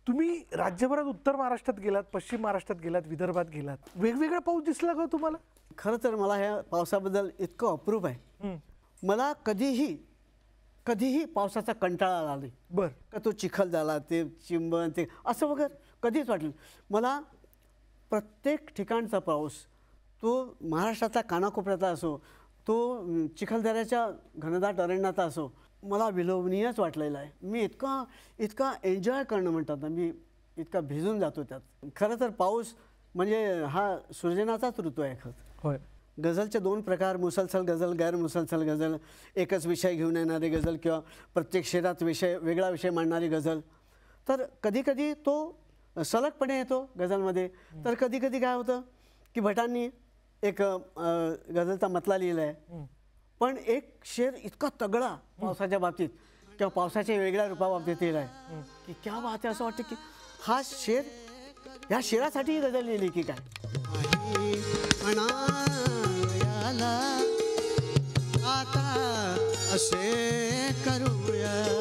तुम्ही राज्यभरात उत्तर महाराष्ट्रात गेलात, पश्चिम महाराष्ट्रात गेलात, विदर्भात गेलात, वेगवेगळा पाऊस दिसला का तुम्हाला? खरं तर मला ह्या पावसाबद्दल इतकं अप्रूप आहे. मला कधीही पावसाचा कंटाळा आला नाही. बर. का तो चिखल झाला, ते चिंबन, ते असं वगैरे कधीच वाटलं. मला प्रत्येक ठिकाणचा पाऊस, तो महाराष्ट्रातला कानाकोपऱ्याचा असो, तो चिखलदऱ्याच्या घनदाट अरण्याचा असो, मला विलोभनीयच वाटलेला आहे. मी इतका एन्जॉय करणं म्हणतात ना, मी इतका भिजून जातो त्यात. खरं तर पाऊस म्हणजे हा सृजनाचाच ऋतू आहे. खरं होय. गझलचे 2 प्रकार, मुसलसल गझल, गैर मुसलसल गझल, एकच विषय घेऊन येणारी गझल किंवा प्रत्येक शेरात वेगळा विषय मांडणारी गझल. तर कधीकधी तो सलगपणे येतो गझलमध्ये, तर कधीकधी काय होतं की भटांनी एक गझलचा मतला लिहिला आहे, पण एक शेर इतका तगडा पावसाच्या बाबतीत किंवा पावसाच्या वेगळ्या रूपाबाबतीत लिहिला आहे की क्या बात आहे. असं वाटतं की हा शेर, ह्या शेरासाठी ही गझल लिहिली की काय. आता असे